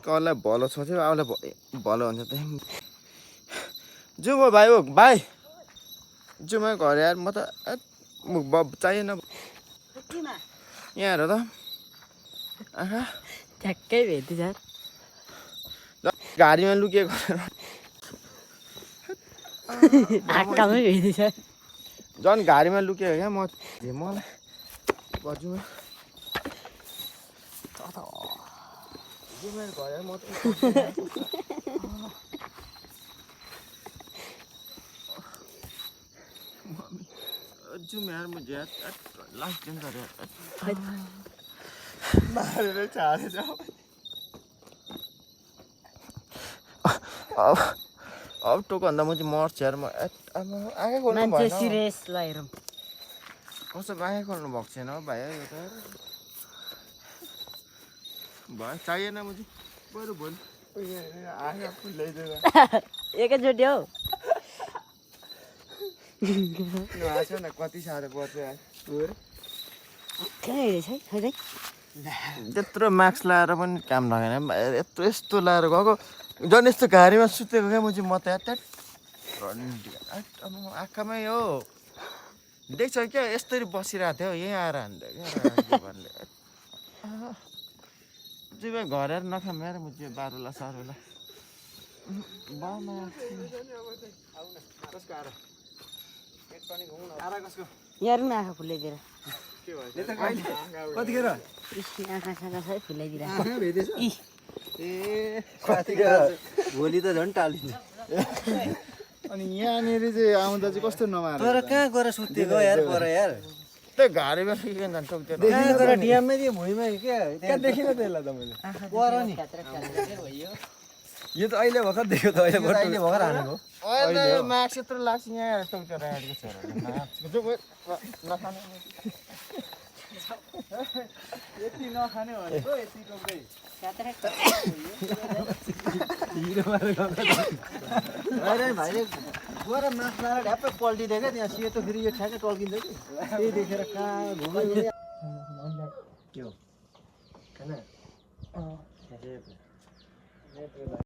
कसलाई भलो सोच्यो आउलाई भलो हुन्छ त जाउँ म भाइ हो भाइ जाउँ म घर यार म त चाहिएन यहाँ हेर त आँखा ठ्याक्कै भेट्दै छ गाडीमा लुकिएको आँखामै भेट्दै छ झन् गाडीमा लुकियो क्या मलाई बजूमा घर म जाउँ यार म लास्ट दिन गरेँ मारेर छाडेछ अब टोकभन्दा म चाहिँ मर्छु यार म आँखा खोल्नु मान्छे भएन सिरियस ल हेरौँ कस्तो आँखा खोल्नु भएको छैन हो भाइ यो त भयो चाहिएन म चाहिँ बरु भोलि आँखा फुल्याइदिएर एकैचोटि हौ नहाँसो न कति साह्रो पर्छ यार रहेछ है खोइ त्यत्रो मास्क लाएर पनि काम लागेन यत्रो यस्तो लाएर गएको झन् यस्तो घारीमा सुतेको क्या म चाहिँ म त आँखामै हो देख्छ क्या यस्तरी बसिरहेको थियो यहीँ आएर हान्दै क्या भन्ने चाहिँ घर आएर नखाम यार म चाहिँ बारुला सारुला यहाँ पनि आँखा फुल्याइदिएर कतिखेर आँखा साखा सबै फुल्याइदिएर ए भोलि त झन् टालिन्छ अनि यहाँनिर चाहिँ आउँदा चाहिँ कस्तो नमार तर कहाँ गएर सुतेको यार पर यार त्यो घारीमा सुकिकन जान्छ कहाँ गएर डियाममै दियो भुइँमा क्या कहाँ देखिन त यसलाई तपाईँले पर नि यो त अहिले भर्खर देख्यो त अहिले भर्खर हानेको अहिले मार्क्स यत्रो लाग्छ यहाँ टोकेर आएको छ नखाने यति नखाने भनेको यति टोक्दै भाइले गएर मास लाएर ढ्याप्पै पल्टिदियो क्या त्यहाँ सेतो फेरि यो ठ्याक्कै टल्किन्छ कि त्यही देखेर कहाँ घुम्यो के हो